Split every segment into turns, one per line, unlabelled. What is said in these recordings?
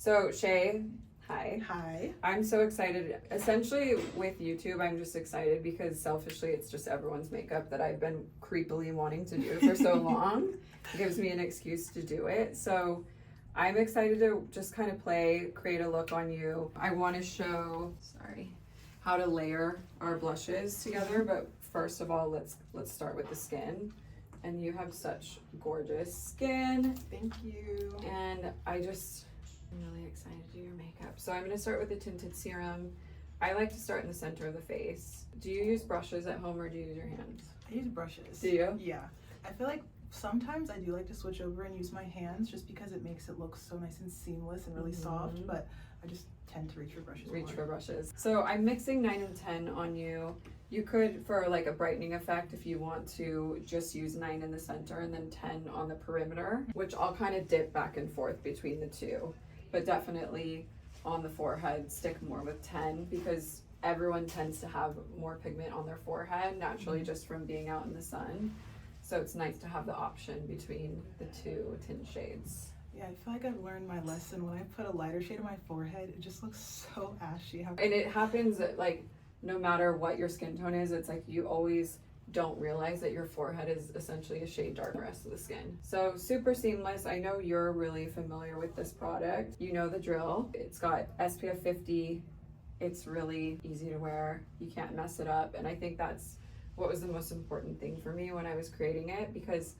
So Schae, hi.
Hi.
I'm so excited. Essentially with YouTube, I'm just excited because selfishly it's just everyone's makeup that I've been creepily wanting to do for so long. It gives me an excuse to do it. So I'm excited to just kind of create a look on you. I want to show, how to layer our blushes together, but first of all, let's start with the skin. And you have such gorgeous skin.
Thank you.
And I'm really excited to do your makeup. So I'm going to start with the tinted serum. I like to start in the center of the face. Do you use brushes at home or do you use your hands?
I use brushes.
Do you?
Yeah. I feel like sometimes I do like to switch over and use my hands just because it makes it look so nice and seamless and really soft, but I just tend to reach for brushes. So I'm mixing 9 and 10 on you. You could, for like a brightening effect, if you want to just use 9 in the center and then 10 on the perimeter, which I'll kind of dip back and forth between the two. But definitely on the forehead, stick more with 10 because everyone tends to have more pigment on their forehead naturally just from being out in the sun. So it's nice to have the option between the two tint shades. Yeah, I feel like I've learned my lesson. When I put a lighter shade on my forehead, it just looks so ashy.
And it happens like no matter what your skin tone is, it's like you always don't realize that your forehead is essentially a shade darker than the rest of the skin. So super seamless. I know you're really familiar with this product. You know the drill. It's got SPF 50. It's really easy to wear. You can't mess it up. And I think that's what was the most important thing for me when I was creating it, because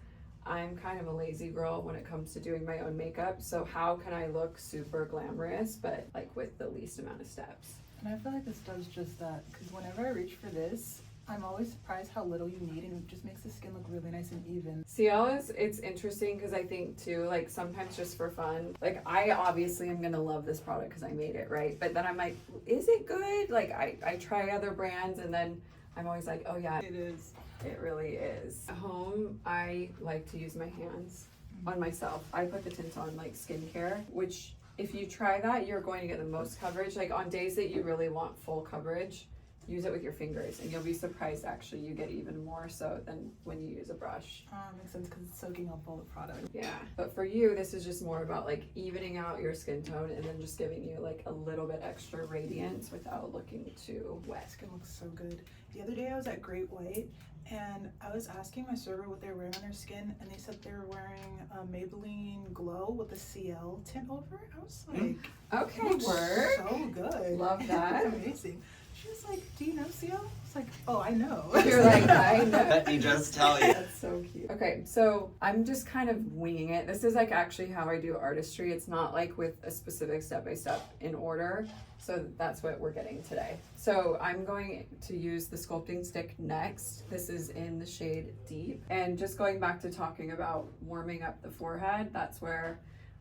I'm kind of a lazy girl when it comes to doing my own makeup. So how can I look super glamorous, but like with the least amount of steps?
And I feel like this does just that, because whenever I reach for this, I'm always surprised how little you need, and it just makes the skin look really nice and even.
Ciele it's interesting because I think too, like sometimes just for fun, like I obviously am gonna love this product because I made it, right? But then I'm like, is it good? Like I try other brands and then I'm always like, oh yeah,
It is.
it really is. At home, I like to use my hands on myself. I put the tint on like skincare, which if you try that, you're going to get the most coverage. Like on days that you really want full coverage, use it with your fingers and you'll be surprised actually you get even more so than when you use a brush.
Makes sense because it's soaking up all the product.
Yeah, but for you, this is just more about like evening out your skin tone and then just giving you like a little bit extra radiance without looking too wet.
Skin looks so good. The other day I was at Great White and I was asking my server what they were wearing on their skin, and they said they were wearing a Maybelline Glow with a ciele tint over it. I was like,
okay, word.
So good.
Love that.
Amazing. She was like, do you know ciele? I was like, oh, I know.
You're like, I know.
Let me just tell you.
That's so cute. Okay, so I'm just kind of winging it. This is like actually how I do artistry. It's not like with a specific step-by-step in order. So that's what we're getting today. So I'm going to use the sculpting stick next. This is in the shade Deep. And just going back to talking about warming up the forehead, that's where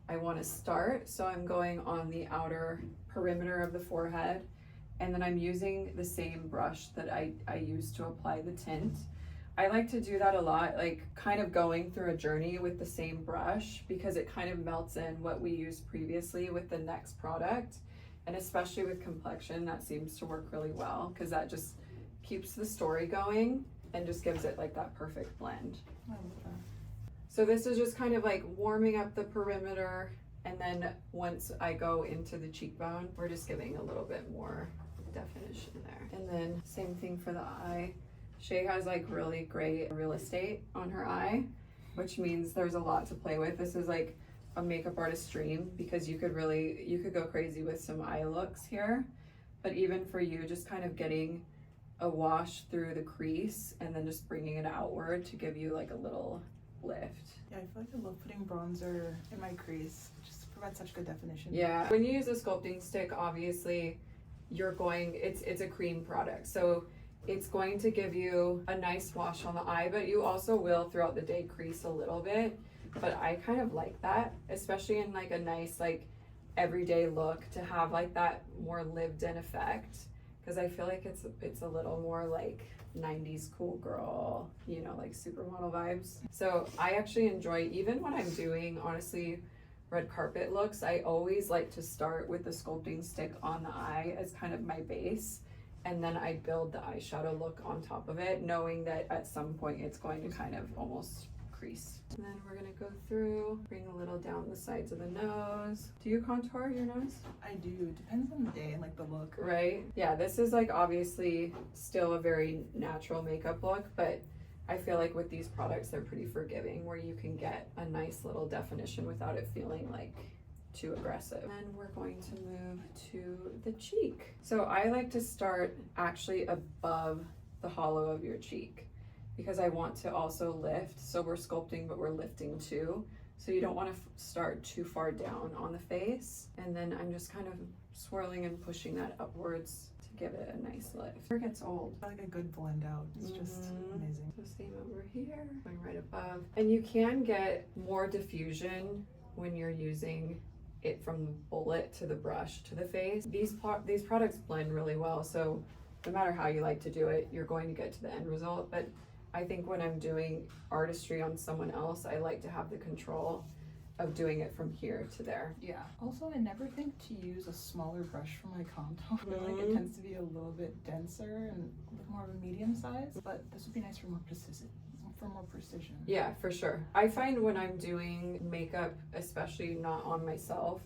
I want to start. So I'm going on the outer perimeter of the forehead. And then I'm using the same brush that I use to apply the tint. I like to do that a lot, like kind of going through a journey with the same brush because it kind of melts in what we used previously with the next product. And especially with complexion, that seems to work really well because that just keeps the story going and just gives it like that perfect blend.
I love that.
So this is just kind of like warming up the perimeter. And then once I go into the cheekbone, we're just giving a little bit more definition there. And then same thing for the eye. Schae has like really great real estate on her eye, which means there's a lot to play with. This is like a makeup artist's dream because you could go crazy with some eye looks here. But even for you, just kind of getting a wash through the crease and then just bringing it outward to give you like a little lift.
Yeah, I feel like I love putting bronzer in my crease. It just provides such good definition.
Yeah, when you use a sculpting stick, obviously it's a cream product, so it's going to give you a nice wash on the eye, but you also will throughout the day crease a little bit. But I kind of like that, especially in like a nice like everyday look, to have like that more lived in effect, because I feel like it's a little more like 90s cool girl, you know, like supermodel vibes. So I actually enjoy, even when I'm doing honestly red carpet looks, I always like to start with the sculpting stick on the eye as kind of my base, and then I build the eyeshadow look on top of it, knowing that at some point it's going to kind of almost crease. And then we're gonna go through, bring a little down the sides of the nose. Do you contour your nose?
I do. Depends on the day and like the look.
Right? Yeah, this is like obviously still a very natural makeup look, but I feel like with these products, they're pretty forgiving where you can get a nice little definition without it feeling like too aggressive. And we're going to move to the cheek. So I like to start actually above the hollow of your cheek because I want to also lift. So we're sculpting, but we're lifting too. So you don't want to start too far down on the face. And then I'm just kind of swirling and pushing that upwards to give it a nice lift. It gets old.
I like a good blend out. It's just amazing.
So same over here, going right above. And you can get more diffusion when you're using it from the bullet to the brush to the face. These products blend really well, so no matter how you like to do it, you're going to get to the end result. But I think when I'm doing artistry on someone else, I like to have the control of doing it from here to there.
Yeah. Also, I never think to use a smaller brush for my contour. I feel like it tends to be a little bit denser and a bit more of a medium size, but this would be nice for more precision.
Yeah, for sure. I find when I'm doing makeup, especially not on myself,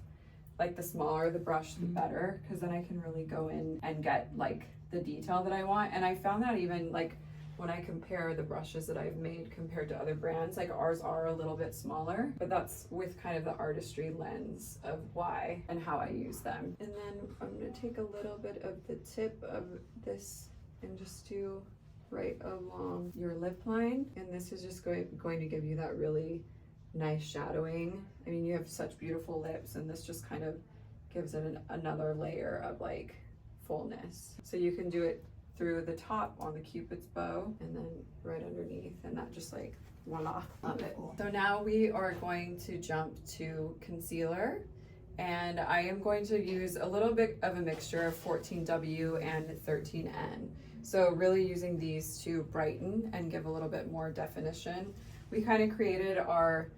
like the smaller the brush, the better, because then I can really go in and get like the detail that I want. And I found that even like when I compare the brushes that I've made compared to other brands, like ours are a little bit smaller, but that's with kind of the artistry lens of why and how I use them. And then I'm gonna take a little bit of the tip of this and just do right along your lip line, and this is just going to give you that really nice shadowing. I mean, you have such beautiful lips, and this just kind of gives it another layer of like fullness. So you can do it through the top on the Cupid's bow and then right underneath, and that just like voila, love it. So now we are going to jump to concealer, and I am going to use a little bit of a mixture of 14W and 13N. So really using these to brighten and give a little bit more definition. We kind of created our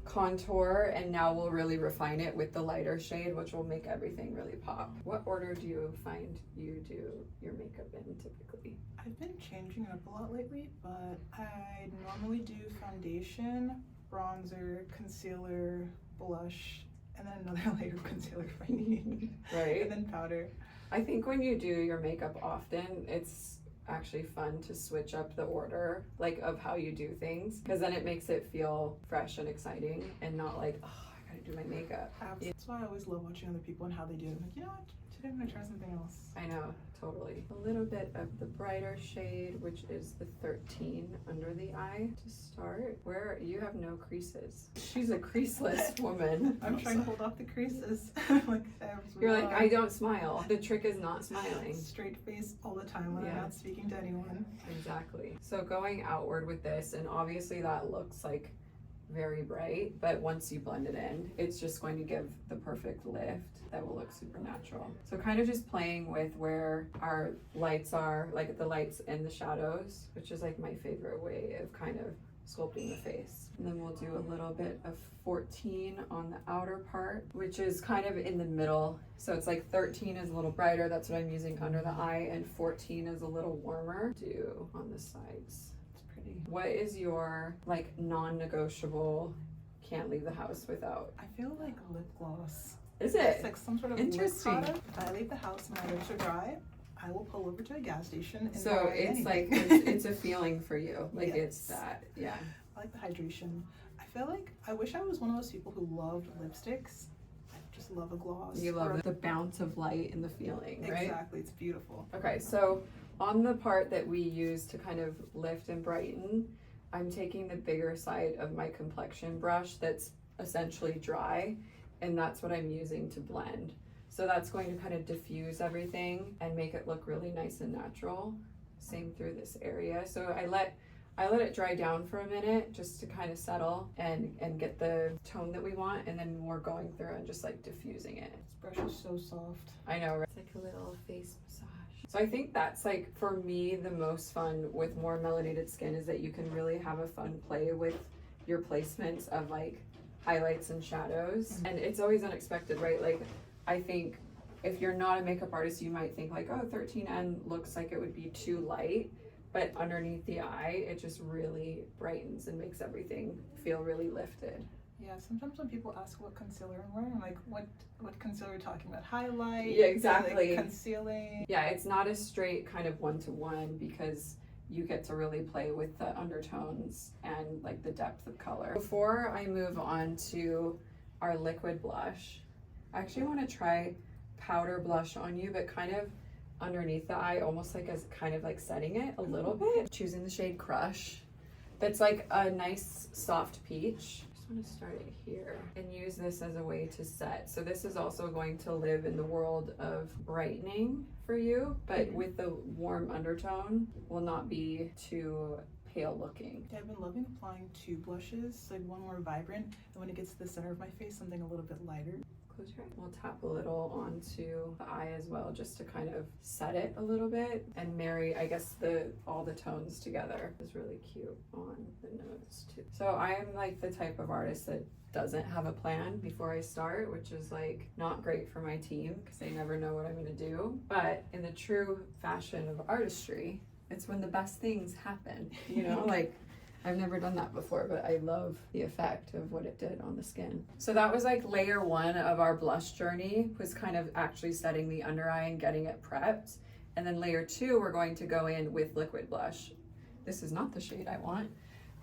contour, and now we'll really refine it with the lighter shade, which will make everything really pop. What order do you find you do your makeup in typically?
I've been changing it up a lot lately, but I normally do foundation, bronzer, concealer, blush, and then another layer of concealer if I need.
Right.
And then powder.
I think when you do your makeup often, it's actually fun to switch up the order like of how you do things, because then it makes it feel fresh and exciting and not like, oh, I gotta do my makeup.
That's why I always love watching other people and how they do it. I'm like, you know what, today I'm gonna try something else.
I know, totally. A little bit of the brighter shade, which is the 13 under the eye to start. Where you have no creases. She's a creaseless woman.
I'm trying to hold off the creases. Like,
you're like, I don't smile. The trick is not smiling.
Straight face all the time when I'm not speaking to anyone.
Exactly. So going outward with this, and obviously that looks like very bright, but once you blend it in, it's just going to give the perfect lift that will look super natural. So kind of just playing with where our lights are, like the lights and the shadows, which is like my favorite way of kind of sculpting the face. And then we'll do a little bit of 14 on the outer part, which is kind of in the middle. So it's like 13 is a little brighter, that's what I'm using under the eye, and 14 is a little warmer. Do on the sides. What is your like non-negotiable, can't leave the house without?
I feel like lip gloss.
Is it?
It's like some sort of
interesting
lip product. If I leave the house and my lips are dry, I will pull over to a gas station and
so
buy
it's
anything.
like it's a feeling for you, like
yes.
It's that, yeah.
I like the hydration. I feel like I wish I was one of those people who loved lipsticks. I just love a gloss.
You love the bounce of light and the feeling, right?
Exactly, it's beautiful.
Okay, so on the part that we use to kind of lift and brighten, I'm taking the bigger side of my complexion brush that's essentially dry, and that's what I'm using to blend. So that's going to kind of diffuse everything and make it look really nice and natural. Same through this area. So I let it dry down for a minute just to kind of settle and get the tone that we want, and then we're going through and just like diffusing it.
This brush is so soft.
I know, right? It's like a little face massage. So I think that's like, for me, the most fun with more melanated skin is that you can really have a fun play with your placements of like highlights and shadows. And it's always unexpected, right? Like, I think if you're not a makeup artist, you might think like, oh, 13N looks like it would be too light. but underneath the eye, it just really brightens and makes everything feel really lifted.
Yeah, sometimes when people ask what concealer I'm wearing, I'm like, what concealer are we talking about? Highlight?
Yeah, exactly.
Like concealing?
Yeah, it's not a straight kind of one-to-one because you get to really play with the undertones and like the depth of color. Before I move on to our liquid blush, I actually want to try powder blush on you, but kind of underneath the eye, almost like as kind of like setting it a little bit. Choosing the shade Crush. That's like a nice soft peach. I'm gonna start it here and use this as a way to set. So this is also going to live in the world of brightening for you, but with the warm undertone will not be too pale looking.
Yeah, I've been loving applying two blushes, like one more vibrant, and when it gets to the center of my face, something a little bit lighter.
Close your eye. We'll tap a little onto the eye as well, just to kind of set it a little bit and marry, I guess, all the tones together. It's really cute on the nose too. So I am like the type of artist that doesn't have a plan before I start, which is like not great for my team because they never know what I'm gonna do. But in the true fashion of artistry, it's when the best things happen, you know, like I've never done that before, but I love the effect of what it did on the skin. So that was like layer one of our blush journey, was kind of actually setting the under eye and getting it prepped. And then layer two, we're going to go in with liquid blush. This is not the shade I want.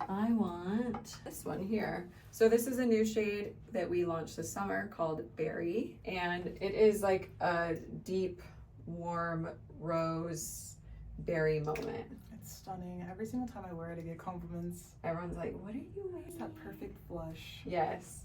I want this one here. So this is a new shade that we launched this summer called Berry. And it is like a deep, warm rose berry moment.
It's stunning. Every single time I wear it, I get compliments.
Everyone's like, what are you wearing?
It's that perfect blush.
Yes.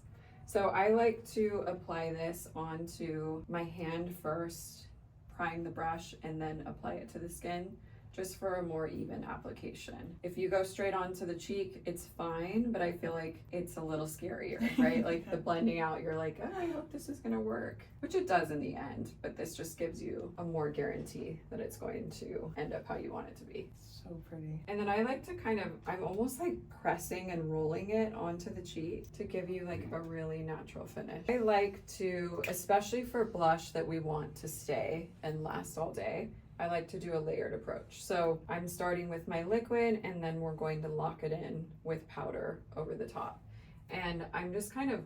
So I like to apply this onto my hand first, prime the brush, and then apply it to the skin, just for a more even application. If you go straight onto the cheek, it's fine, but I feel like it's a little scarier, right? Like the blending out, you're like, oh, I hope this is gonna work, which it does in the end, but this just gives you a more guarantee that it's going to end up how you want it to be.
So pretty.
And then I like to kind of, I'm almost like pressing and rolling it onto the cheek to give you like a really natural finish. I like to, especially for blush that we want to stay and last all day, I like to do a layered approach. So I'm starting with my liquid and then we're going to lock it in with powder over the top. And I'm just kind of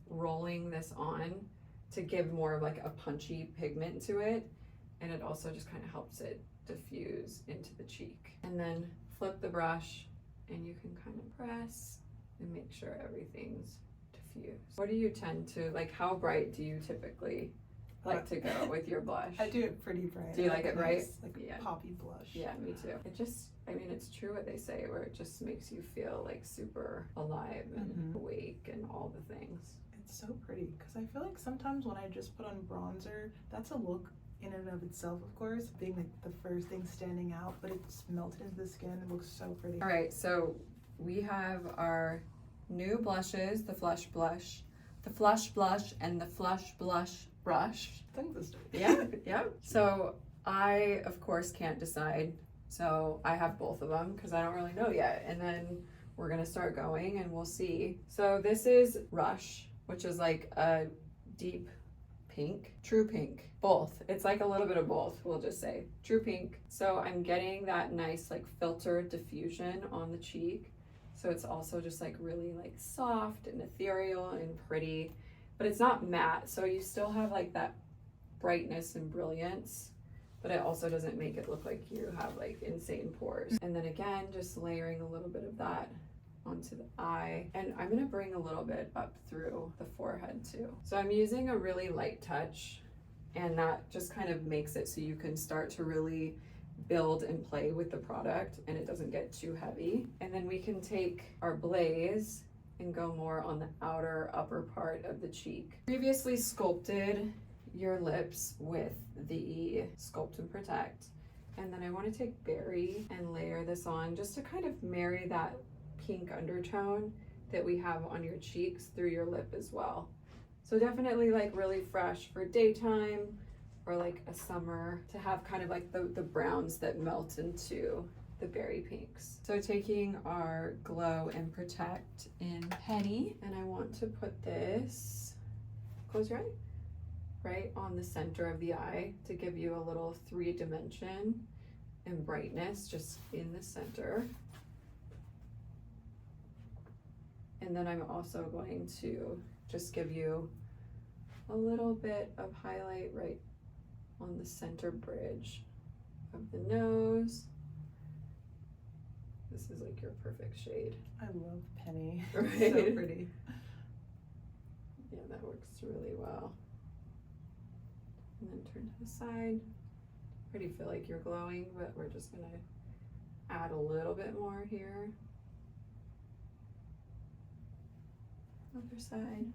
rolling this on to give more of like a punchy pigment to it. And it also just kind of helps it diffuse into the cheek. And then flip the brush and you can kind of press and make sure everything's diffused. What do you tend to, like how bright do you typically like to go with your blush?
I do it pretty bright.
Do you like it bright?
Like
Yeah.
poppy blush.
Yeah, me too. It just, I mean, it's true what they say, where it just makes you feel like super alive and awake and all the things.
It's so pretty because I feel like sometimes when I just put on bronzer, that's a look in and of itself, of course, being like the first thing standing out, but it's melted into the skin. It looks so pretty.
All right, so we have our new blushes, the Flush Blush, the Flush Blush, and the Flush Blush Brush.
Tongue twister.
Yeah, yeah. So I, of course, can't decide. So I have both of them because I don't really know yet. And then we're gonna start going and we'll see. So this is Rush, which is like a deep pink, true pink, both. It's like a little bit of both, we'll just say. True pink. So I'm getting that nice like filter diffusion on the cheek. So it's also just like really like soft and ethereal and pretty, but it's not matte. So you still have like that brightness and brilliance, but it also doesn't make it look like you have like insane pores. And then again, just layering a little bit of that onto the eye. And I'm gonna bring a little bit up through the forehead too. So I'm using a really light touch, and that just kind of makes it so you can start to really build and play with the product and it doesn't get too heavy. And then we can take our Blaze and go more on the outer upper part of the cheek. Previously sculpted your lips with the Sculpt and Protect. And then I want to take Berry and layer this on just to kind of marry that pink undertone that we have on your cheeks through your lip as well. So definitely like really fresh for daytime or like a summer, to have kind of like the browns that melt into the berry pinks. So taking our Glow and Protect in Penny, and I want to put this, close your eye, right on the center of the eye to give you a little 3-dimension and brightness just in the center. And then I'm also going to just give you a little bit of highlight right on the center bridge of the nose. This is like your perfect shade.
I love Penny.
Right?
So pretty.
Yeah, that works really well. And then turn to the side. I already feel like you're glowing, but we're just gonna add a little bit more here. Other side.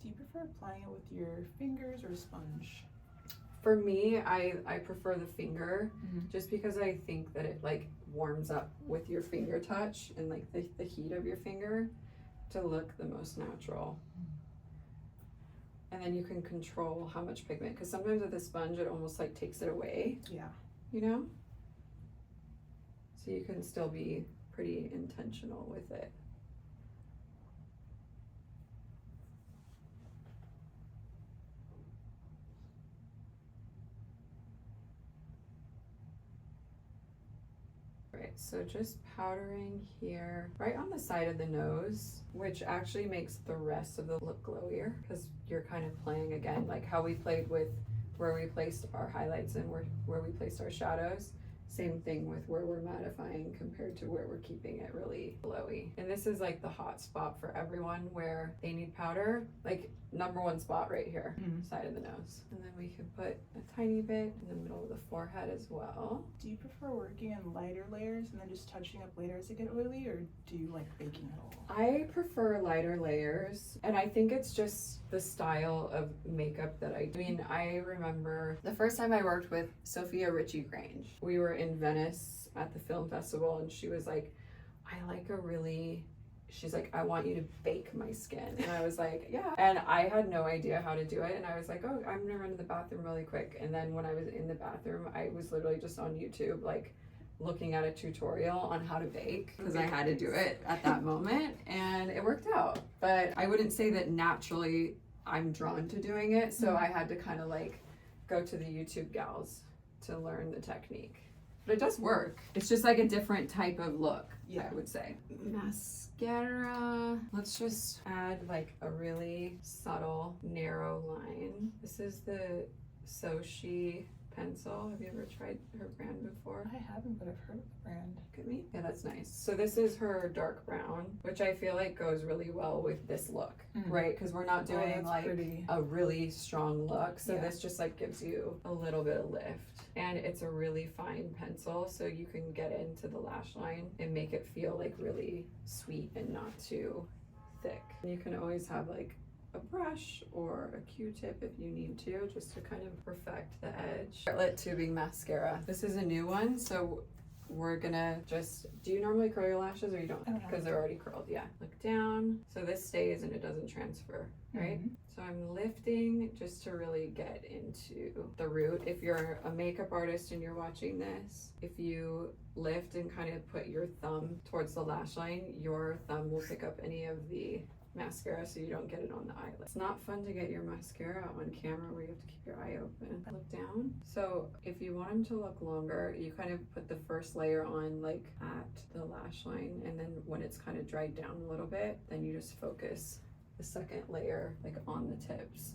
Do you prefer applying it with your fingers or a sponge?
For me, I prefer the finger, just because I think that it like warms up with your finger touch and like the heat of your finger to look the most natural. And then you can control how much pigment, because sometimes with a sponge it almost like takes it away.
Yeah.
You know? So you can still be pretty intentional with it. Right, so just powdering here, right on the side of the nose, which actually makes the rest of the look glowier, because you're kind of playing again, like how we played with where we placed our highlights and where we placed our shadows. Same thing with where we're mattifying compared to where we're keeping it really glowy. And this is like the hot spot for everyone where they need powder, like #1 spot right here, side of the nose. And then we can put a tiny bit in the middle of the forehead as well.
Do you prefer working in lighter layers and then just touching up later as they get oily, or do you like baking it all?
I prefer lighter layers, and I think it's just the style of makeup that I do. I mean, I remember the first time I worked with Sophia Richie Grange. We were in Venice at the film festival, and she was like, she's like, I want you to bake my skin. And I was like, yeah. And I had no idea how to do it. And I was like, oh, I'm gonna run to the bathroom really quick. And then when I was in the bathroom, I was literally just on YouTube, like looking at a tutorial on how to bake, because I had to do it at that moment, and it worked out. But I wouldn't say that naturally I'm drawn to doing it. So I had to kind of like go to the YouTube gals to learn the technique. But it does work. It's just like a different type of look, I would say. Mascara. Let's just add like a really subtle, narrow line. This is the Schae pencil. Have you ever tried her brand before?
I haven't, but I've heard of the brand.
Look at me. Yeah, that's nice. So this is her dark brown, which I feel like goes really well with this look, right? Because we're not doing like a really strong look. So this just like gives you a little bit of lift. And it's a really fine pencil, so you can get into the lash line and make it feel like really sweet and not too thick. You can always have like a brush or a Q-tip if you need to, just to kind of perfect the edge. Charlotte Tubing mascara. This is a new one, so we're gonna just, do you normally curl your lashes or you don't? Because they're already curled, yeah. Look down, so this stays and it doesn't transfer, right? So I'm lifting just to really get into the root. If you're a makeup artist and you're watching this, if you lift and kind of put your thumb towards the lash line, your thumb will pick up any of the mascara so you don't get it on the eyelid. It's not fun to get your mascara on camera where you have to keep your eye open. Look down. So if you want them to look longer, you kind of put the first layer on like at the lash line, and then when it's kind of dried down a little bit, then you just focus the second layer like on the tips.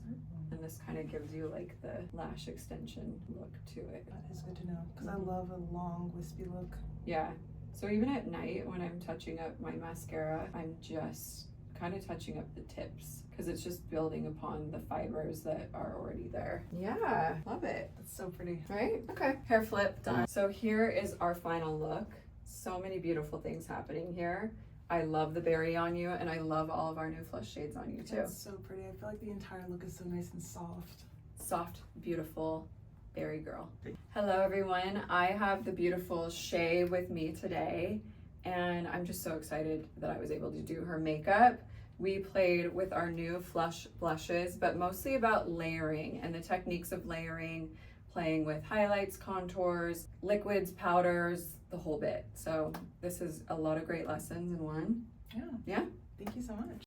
And this kind of gives you like the lash extension look to it.
That is good to know, because I love a long wispy look.
Yeah. So even at night when I'm touching up my mascara, I'm just kind of touching up the tips, because it's just building upon the fibers that are already there. Yeah, love it.
That's so pretty.
Right? Okay, hair flip done. So here is our final look. So many beautiful things happening here. I love the berry on you, and I love all of our new flush shades on you too.
That's so pretty. I feel like the entire look is so nice and soft.
Soft, beautiful berry girl. Hello everyone. I have the beautiful Schae with me today, and I'm just so excited that I was able to do her makeup. We played with our new Flush blushes, but mostly about layering and the techniques of layering, playing with highlights, contours, liquids, powders, the whole bit. So this is a lot of great lessons in one.
Yeah.
Yeah.
Thank you so much.